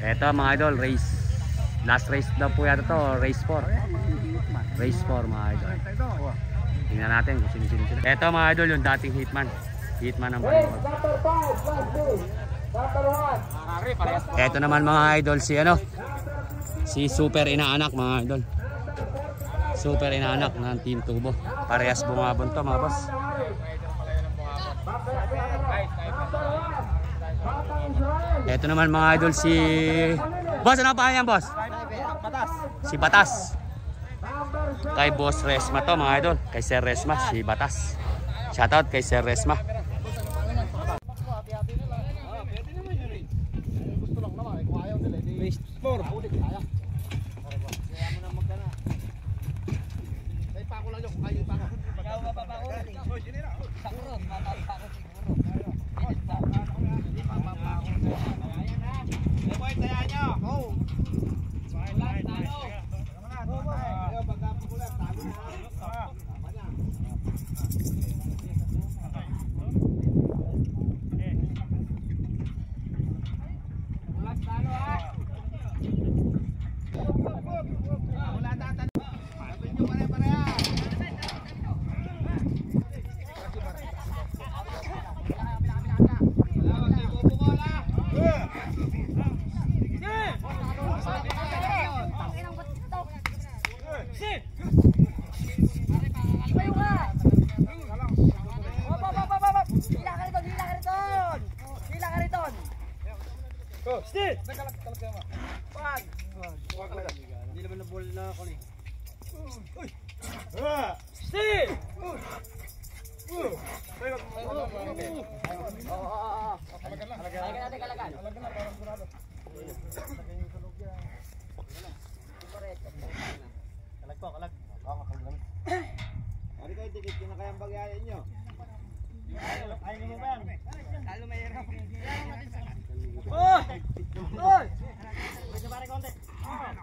Eto mga idol, race. Last race daw po yata to, race 4. Race 4 mga idol. Tingnan natin kung sino-sino sila. Eto mga idol, yung dating hitman. Hitman ng Balimbag. Eto naman mga idol, si ano? Si Super Inaanak mga idol. Super Inaanak ng Team Tubo. Parehas bumabon to mga boss. Eto naman mga idol, si boss, ano pa yan boss? Si Batas. Kay Boss Resma to mga idol. Kay Sir Resma, si Batas. Shoutout kay Sir Resma.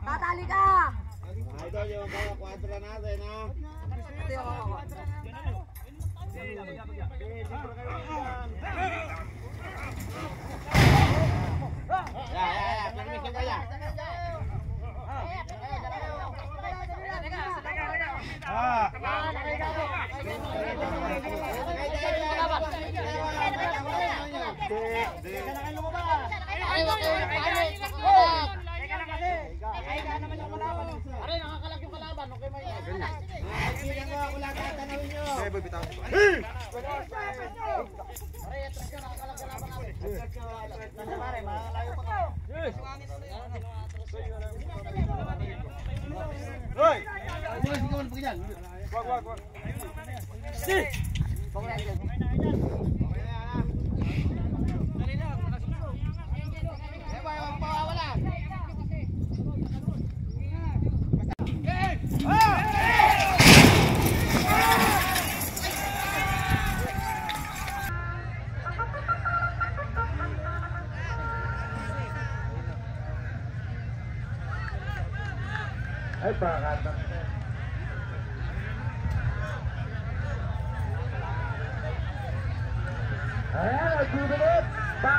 Tatali ka! Idol, yung mga kwadra natin, ha?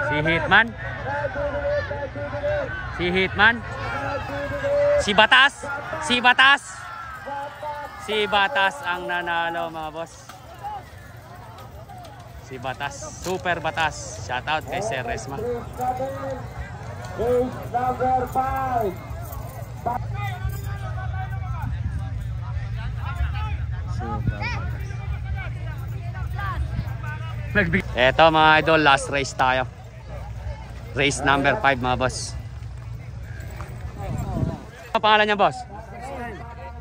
Si Hitman. Si Hitman. Si Batas. Si Batas. Si Batas ang nanalo mga boss. Si Batas. Super Batas. Shoutout kay Sir Resma. Number 5. Eto mga idol, last race tayo. Race number 5 mga boss. Ano pangalan niya boss?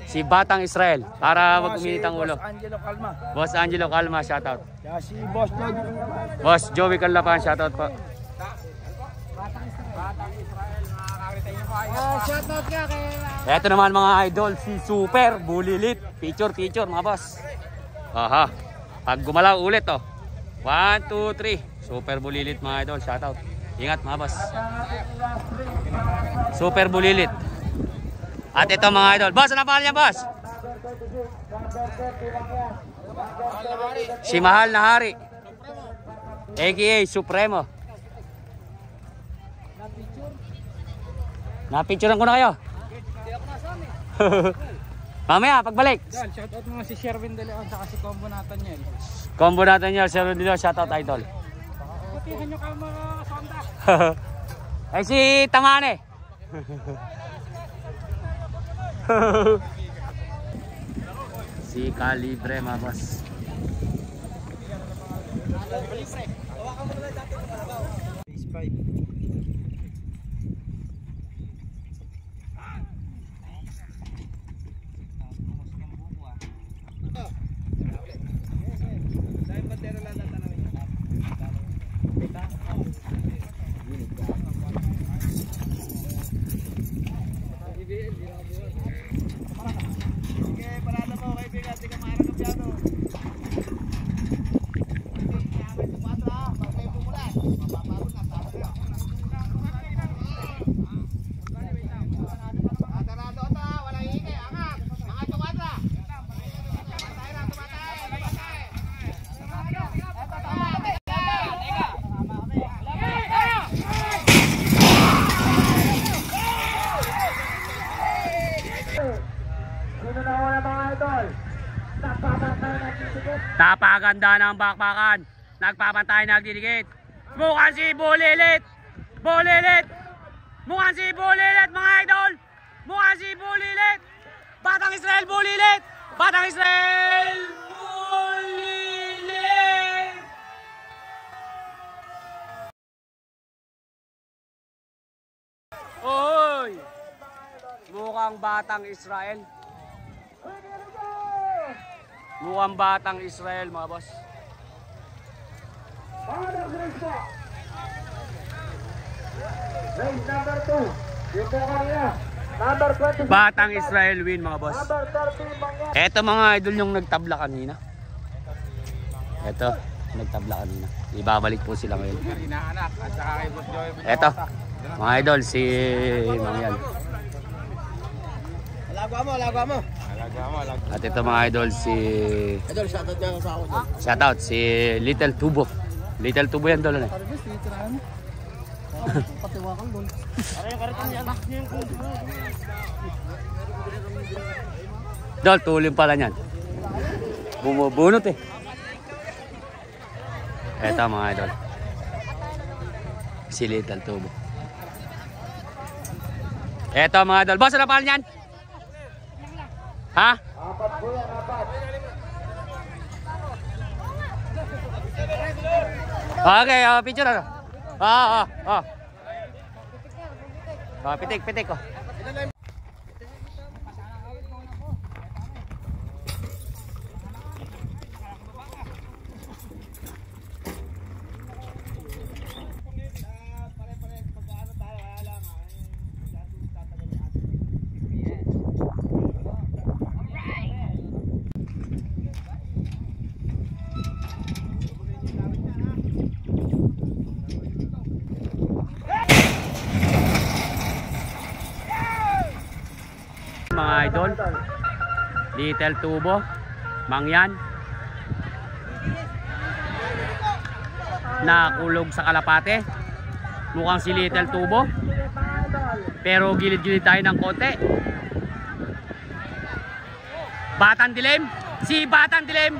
Si Batang Israel. Para wag uminit ang ulo. Angelo Calma. Boss Angelo Calma, shoutout. Kaya si Boss Joey. Boss Joey Calapan, shoutout po. Shoutout ka kay... Eto naman mga idol, si Super Bulilit. Picture mga boss. Aha. Pag gumalaw ulit oh. 1, 2, 3. Super Bulilit mga idol, shoutout. Ingat mga boss. Super Bulilit. At ito mga idol. Boss, ano pangalan niya boss? Si Mahal na Hari. AKA Supremo. Napicturean ko na kayo. Mamaya, pagbalik. Shoutout mga si Sherwin De Leon saka si Combo Nathaniel. Combo natin nyo, Sir Rodilio, shoutout idol. Putihan nyo kayo mga sonda. Ay si Tamane. Si Calibre, mga boss. Napaganda ng bakbakan. Nagpapantay, nagdidikit. Mukhang si Bulilit. Bulilit. Mukhang si Bulilit, mga idol. Mukhang si Bulilit. Batang Israel, Bulilit. Batang Israel, Bulilit. Oy. Mukhang Batang Israel. Mukhang Batang Israel, mga boss. Race number 2. Yung po kanina. Number 20. Batang Israel win, mga boss. Number 13, Mangyan. Eto mga idol yung nagtabla kanina. Eto, nagtabla kanina. Ibabalik po sila ngayon. Inaanak at saka kay Boss Joey. Eto, mga idol, si Mangyan. Lagwa mo, lagwa mo. At ito mga idol, si... Idol, shoutout niya sa ako dyan. Shoutout, si Little Tubo. Little Tubo yan, dolo na. Paribis, litrahan. Patiwakal doon. Dol, tulim pala niyan. Bumubunot eh. Eto mga idol. Si Little Tubo. Eto mga idol. Boss, ano pala niyan? Ha? Apat po yan, apat. Okay, picture ano? Pitik, pitik ko. Mga idol, Little Tubo, Mangyan, nakulog sa kalapate. Mukhang si Little Tubo, pero gilid-gilid tayo ng konti. Batang Dilim, si Batang Dilim,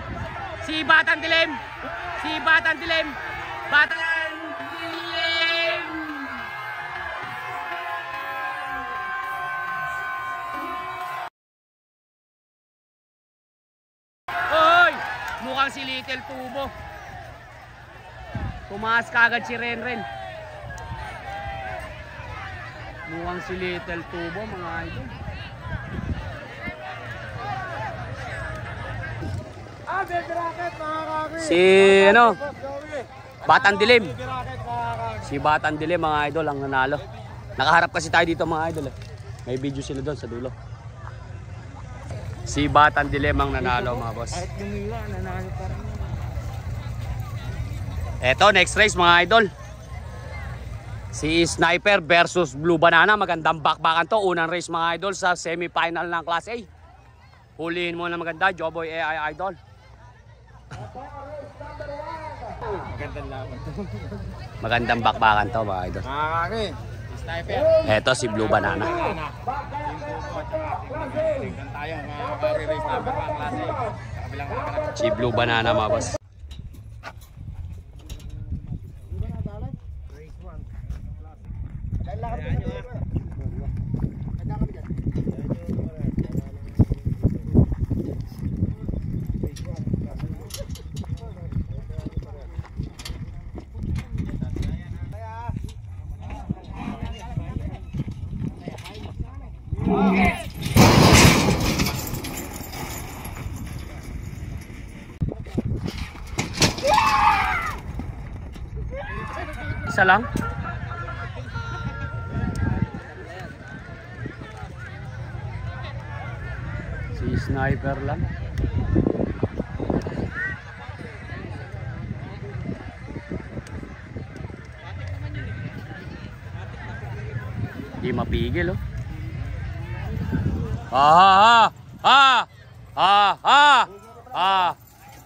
si Batang Dilim, si Batang Dilim, Batang Dilim. Mukhang si Little Tubo. Tumaas kagad si Renren. Mukhang si Little Tubo, mga idol. Si ano? Batang Dilim. Si Batang Dilim, mga idol, ang nanalo. Nakaharap kasi tayo dito, mga idol. May video sila doon sa dulo. Si Batang Dilim ang nanalo, mga boss. Kahit lumila, nanalo pa rin. Eto, next race, mga idol. Si Sniper versus Blue Banana. Magandang bakbakan to. Unang race, mga idol, sa semi-final ng Class A. Hulihin mo na maganda, Joboy AI Idol. Magandang laban. Magandang bakbakan to, mga idol. Makakaki. Eto si Blue Banana. Tingnan tayo mga kabari race number 1 klase. Kabilang kabilang. Si Blue Banana mga boss. Isa lang. Si sniper lang. Di mapigil oh.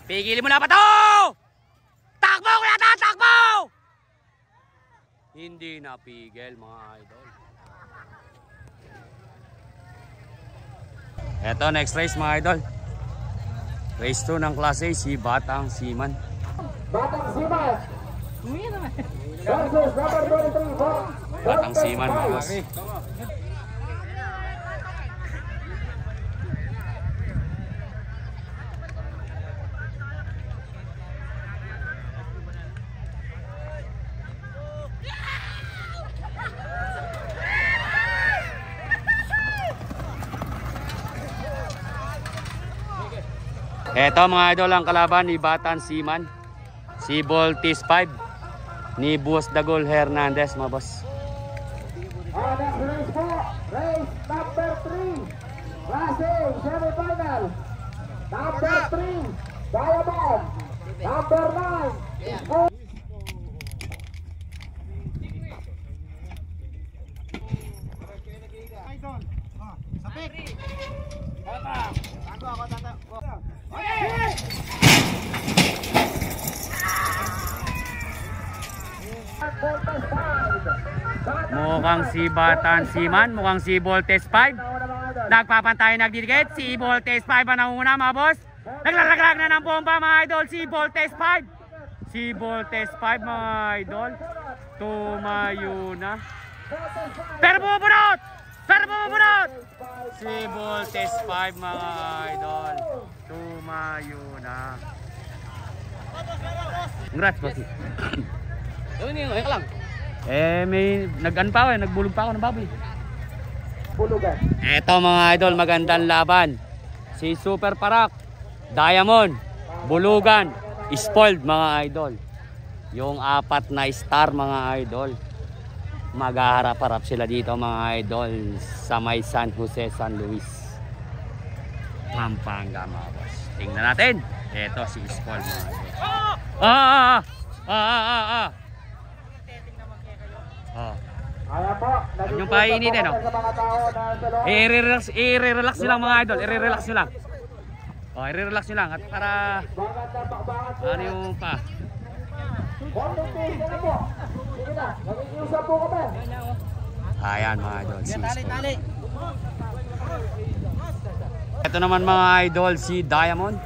Pigilin mo na pa to! Takbo! Kuya ta! Takbo! Hindi napigil mga idol. Eto next race mga idol. Race 2 ng klase si Batang Seaman. Batang Seaman versus number 23. Batang Seaman mga boss. Eto mga idol ang kalaban ni Batang Seaman. Si Voltis 5 ni Boss Dagol Hernandez mga boss. Next race po, race number 3. Klase semifinal. Number 3, Diamond. Number 9, Mukhang si Batang Seaman, mukhang si Voltes 5. Nagpapantay, nagdidikit. Si Voltes 5 ang nauna mga boss. Naglalaglag na ng bomba mga idol. Si Voltes 5. Si Voltes 5 mga idol. Tumayo na. Pero bubunot! Pero bubunot! Si Voltes 5 mga idol. Tumayo na. Congrats boss. Ngayon ka lang. May nag-an pa ako, nagbulog pa ako ng baboy. Bulugan. Eto mga idol, magandang laban. Si Super Parak, Diamond, Bulugan, Spoiled mga idol. Yung 4 na star mga idol. Maghaharap-harap sila dito mga idol sa may San Jose, San Luis, Pampanga mga boss. Tingnan natin. Eto si Spoiled mga idol. Ayan po, Yung painitin, no? I-relax nyo lang mga idol. I-relax nyo lang. I-relax nyo lang. At para ano yung pa. Ayan mga idol. Ito naman mga idol, si Diamond.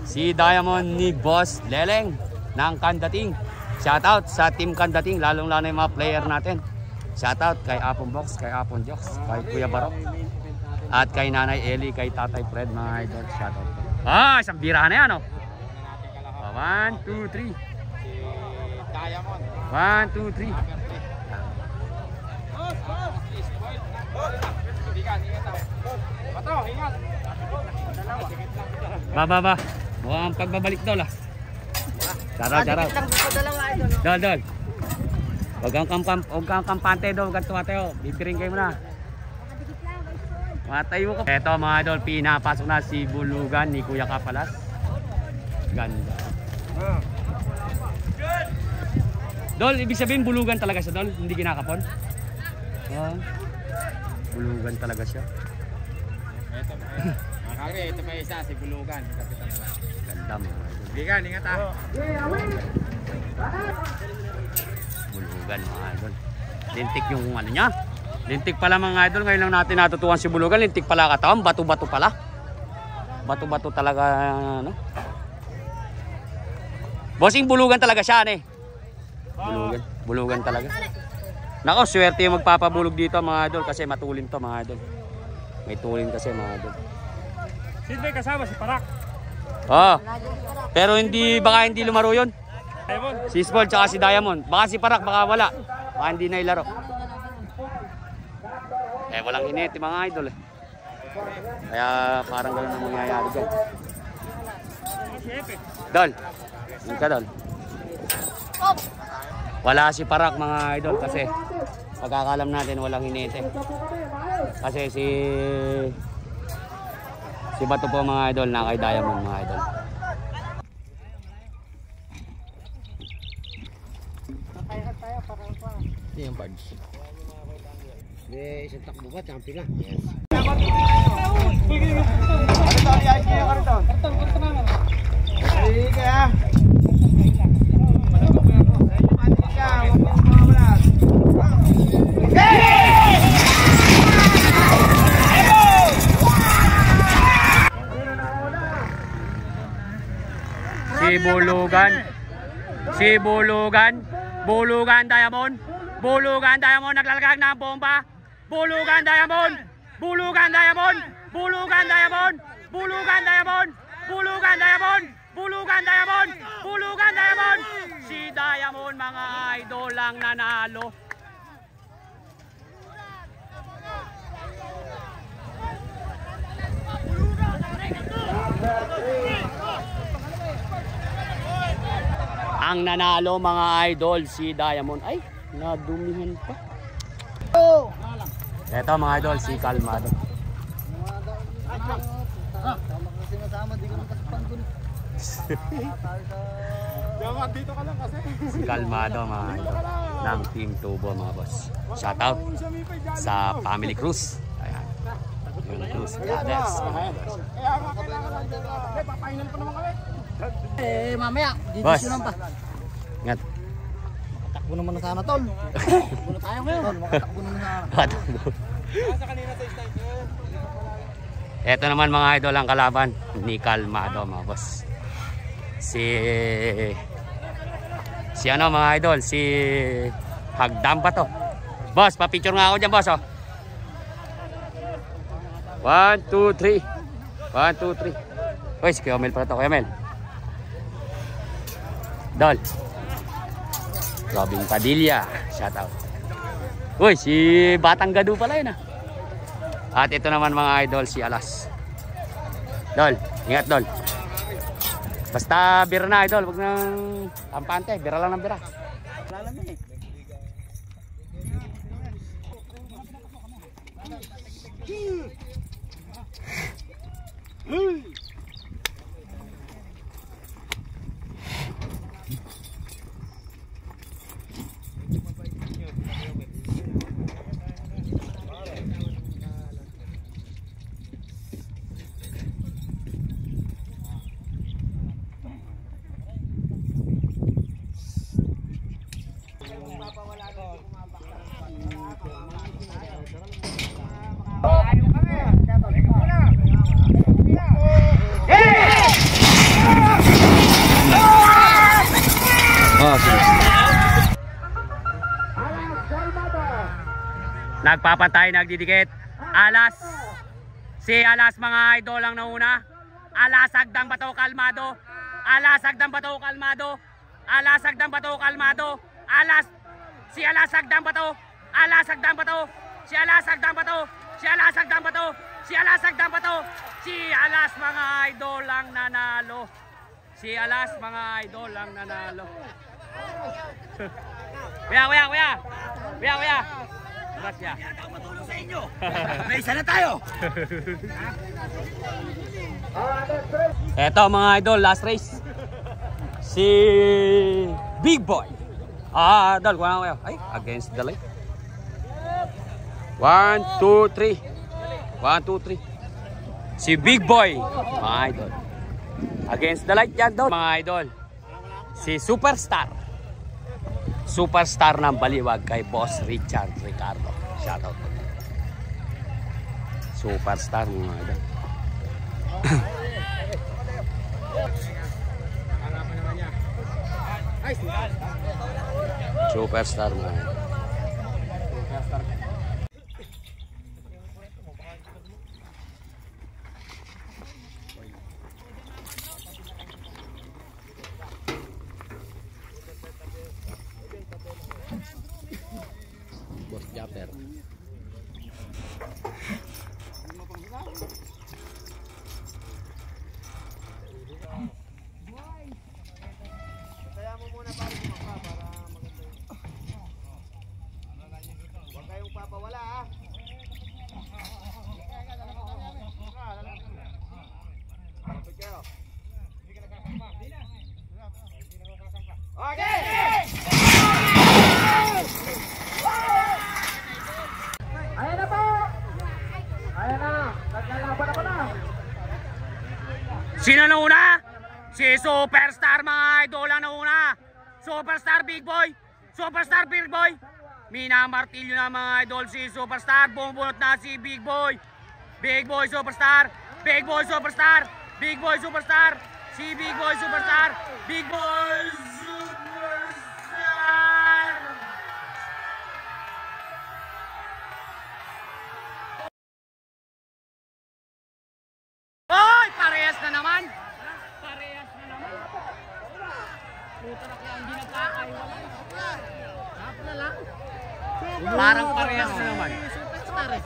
Si Diamond ni Boss Leleng ng Kandating. Shoutout sa Team Kandating, lalong-lalo yung mga player natin. Shoutout kay Apon Box, kay Apon Jokes, kay Kuya Barok, at kay Nanay Eli, kay Tatay Fred mga idol. Shoutout. Isang birahan na yan oh. 1, 2, 3. 1, 2, 3. Ba. Mukhang pagbabalik daw lah. Charot. Dol. Huwag kang kampante daw, huwag kang tumatay. Bibiring kayo muna. Matayo ko. Eto mga idol, pinapasok na si Bulugan ni Kuya Kapalas. Ganda. Dol, ibig sabihin bulugan talaga siya, Dol? Hindi kinakapon? Bulugan talaga siya. Ito may isa, si Bulugan. Ganda mga idol. Bigan, ingat ah. Bulugan mga idol. Lintik yung ano niya. Lintik pala mga idol. Ngayon lang natin natutuhan si Bulugan. Lintik pala katawan. Bato-bato pala. Bato-bato talaga. Ano? Bossing Bulugan talaga siya eh. Bulugan. Bulugan talaga. Nako, swerte yung magpapabulog dito mga idol. Kasi matulin to mga idol. May tulin kasi mga idol. Sino ba kasama? Si Parak. Oh. Pero hindi, baka hindi lumaro yun. Diamond. Si Spol tsaka si Diamond. Baka si Parak, baka wala. Baka hindi na ilaro. Eh, walang init mga idol eh. Kaya parang gano'n ang mangyayari dyan. Dol. Hindi ka, Dol. Wala si Parak mga idol kasi pagkakalam natin walang init eh. Kasi si Bato po mga idol na kay Diamond mga idol. Ito yung parts. Isang takbo ba? Champion na. Yes. Bulugan Diamond, Bulugan Diamond naglalagag ng bomba. Bulugan Diamond, Bulugan Diamond, Bulugan Diamond, Bulugan Diamond, Bulugan Diamond, Bulugan Diamond, Bulugan Diamond. Si Diamond mga idol lang nanalo. Ang nanalo mga idol si Diamond. Ay, nadumihan pa. Ito mga idol si Kalmado. Dito ka lang kasi. Si Kalmado mga idol ng Team Tubo mga boss. Shoutout sa Family Cruise. Ayan. Yung Cruise Brothers mga boss. Papahinal pa naman kami. Mamaya, Boss. didisyonan pa. Ingat. Takbo naman na sana, tol. Takbo tayo ngayon. Tol, makatakbo naman na sana. Ito naman mga idol ang kalaban ni Kalmado mga boss. Si ano mga idol, si Hagdam pa to. Boss, pa-picture nga ako dyan boss oh. 1, 2, 3. 1, 2, 3. Uy, si Kuya Mel pala to, Kuya Mel. Dol. Robin Padilla, shout out. Uy, si Batang Gadu pala yun ah. At ito naman mga idol si Alas. Dol, ingat Dol. Basta bira na idol, wag nang kampante, bira lang ng bira. Nagpapatay, nagdidikit. Alas. Si Alas mga idol ang nauna. Alas Hagdang Bato Kalmado. Alas Hagdang Bato Kalmado. Alas Hagdang Bato Kalmado. Alas. Si Alas Hagdang Bato. Alas Hagdang Bato. Si Alas Hagdang Bato. Si Alas Hagdang Bato. Si Alas Hagdang Bato. Si Alas mga idol ang nanalo. Si Alas mga idol ang nanalo. Kuya. Gracias. Matulong sa inyo. May isa na tayo. Eto mga idol, last race. Si Big Boy. Dol, kuha kayo. Ay, against the light. 1, 2, 3. 1, 2, 3. Si Big Boy, mga idol. Against the light yan, Dol. Mga idol. Si Superstar. superstar ng Baliwag kay Boss Richard Ricardo. Shoutout. Superstar mga idol. Superstar mga idol. Boss Japper. Kaya mo muna para maganda. Huwag kayong papawala ha. Okay! Ayan na po! Ayan na! Naglalaban ako na! Sino na una? Si Superstar mga idol ang nauna. Superstar Big Boy. Superstar Big Boy. Mina Martillo na mga idol si Superstar. Bumubunot na si Big Boy. Big Boy Superstar. Big Boy Superstar. Big Boy Superstar. Si Big Boy Superstar. Big Boy Superstar. Oy! Parehas na naman. Parehas na naman. Puta na kaya hindi nagkakay. Half na lang. Parang parehas na naman. Superstar eh.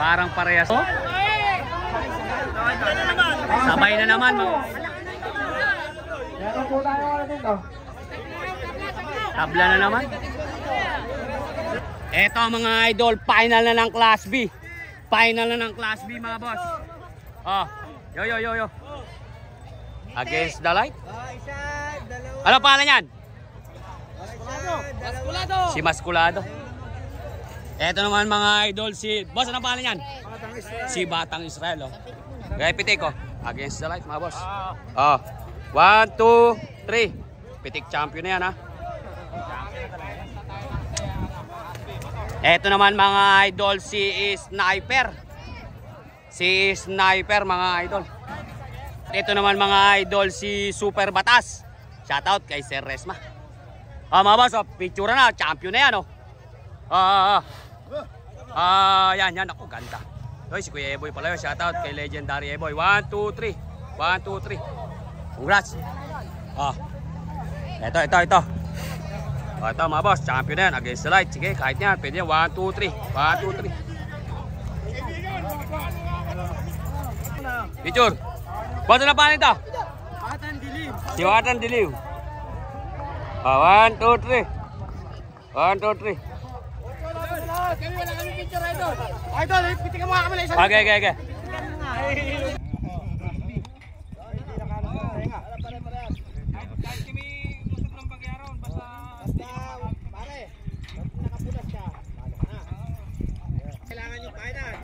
Parang parehas. Oh? Sabay na naman. Meron po tayo dito. Tabla na naman. Eto mga idol, final na ng Class B. Final na ng Class B mga boss. Oh, yo. Against the light. Isa, dalawa. Ano pangalan yan? Maskulado. Si Maskulado. Eto naman mga idol si... Boss, ano pangalan yan? Si Batang Israel. Oh. Kaya pitik ko. Against the light mga boss. Oh. 1, 2, 3. Pitik champion na yan ha. Eto naman mga idol si Sniper. Si Sniper mga idol. Ito naman mga idol si Super Batas. Shoutout kay Sir Resma. Mga boss, oh, picture na, champion na yan oh. Yan, ako ganda. Oy, si Kuya Eboy pala yun. Shoutout kay Legendary Eboy. 1, 2, 3. 1, 2, 3. Congrats. Ito. Ito mga boss, champion na yan. Against the light. Sige, kahit yan. Pwede yan. 1, 2, 3. 1, 2, 3. Picture. Boss, ano pa nito? Watan Dilim. Si Watan Dilim. 1, 2, 3. 1, 2, 3. Kami wala kami picture idol. Idol, pitikan mo kami lang isa. Okay. Kailangan yung final.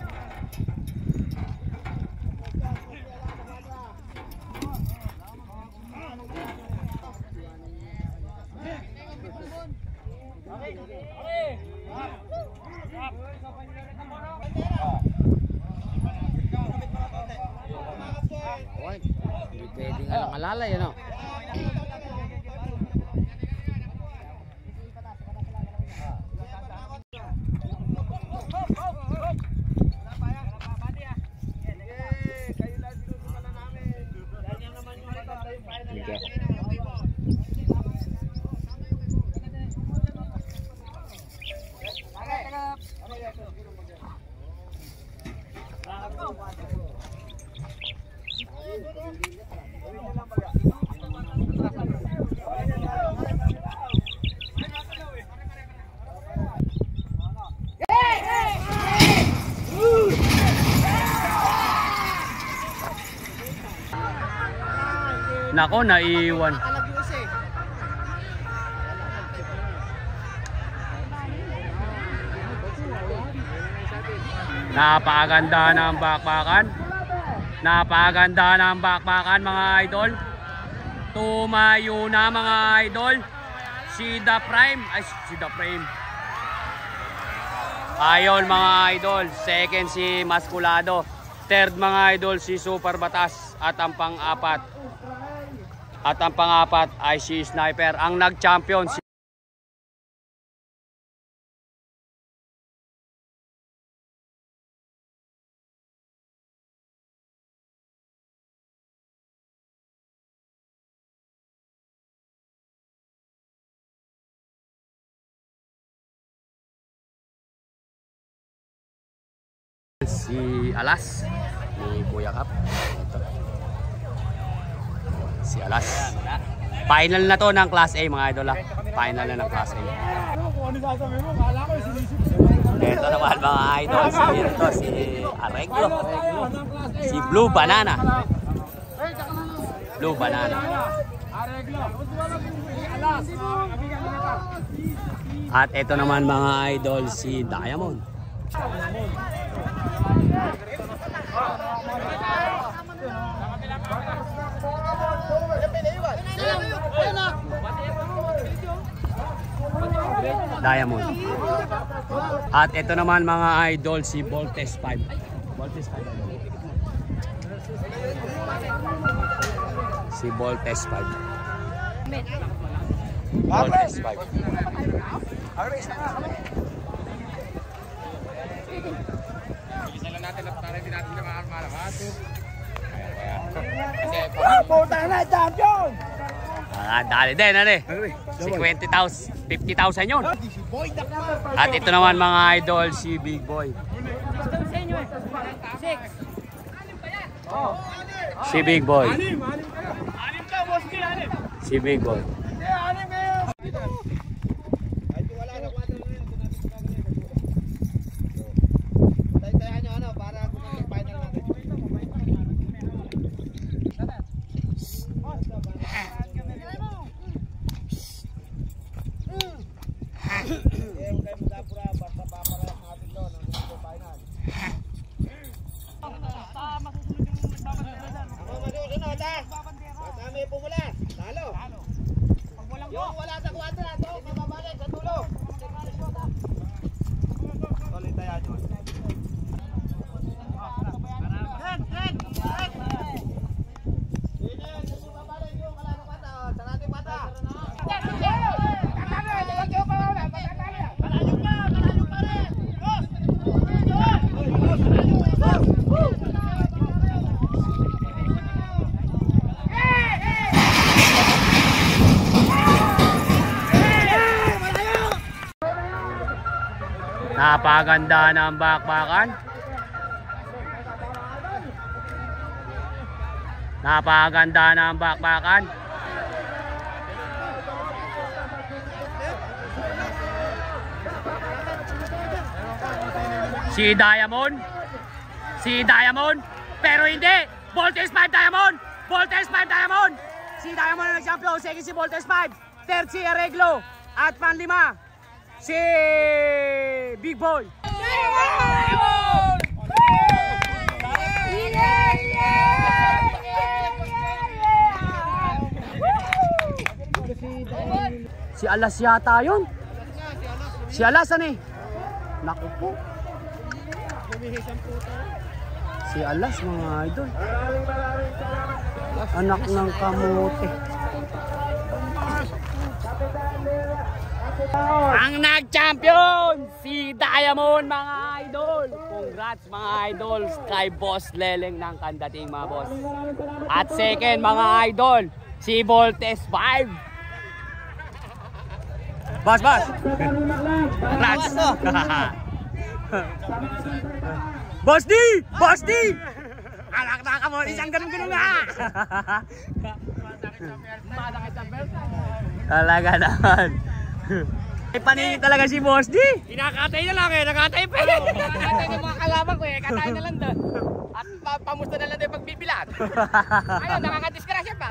Pwede nga lang alalay, ano? Nako, naiwan. Napakaganda ng bakbakan. Napakaganda ng bakbakan mga idol. tumayo na mga idol. Si The Prime. Ay, si The Prime. Ayun mga idol. Second si Maskulado. Third mga idol si Super Batas. At ang pang-apat ay si Sniper. Ang nag-champion si Alas ni Kuya Kap. Ito. Si Alas. Final na to ng Class A mga idol ha. Final na ng Class A. Ito naman mga idol. Si Arreglo. Si Blue Banana. Blue Banana. At ito naman mga idol si Diamond. Diamond. At ito naman mga idol si Voltes 5. Voltes 5. Si Voltes 5. Voltes 5. Isa lang natin at para hindi natin na malakas. Puta na, champion! Dali din, ano eh. 50,000, 50,000 yun. At ito naman mga idol, si Big Boy. Si Big Boy. Si Big Boy. Napaganda ng bakbakan. Napaganda ng bakbakan. Si Diamond. Si Diamond. Pero hindi. Voltes 5 Diamond. Voltes 5 Diamond. Si Diamond ang nag-champion. Second si Voltes 5. Third si Arreglo. At panlima si Big Boy. Si Alas yata yun. Si Alas ano eh. Naku po. Si Alas mga idol. Anak ng kamote. Ang nag-champion si Diamond mga idol. Congrats mga idol kay Boss Leleng ng Kandating mga boss. At second mga idol si Voltes 5. Boss. Congrats. Boss D! Boss D! Anak na ka mo, isang ganun-ganun nga! Talaga naman. May paningin talaga si Boss D. Kinakatay na lang eh, nakatay pa eh. Nakatay ng mga kalaban ko eh, katay na lang doon. At pamusta na lang doon yung pagbibilan. Ayun, nakakadisgrasya pa.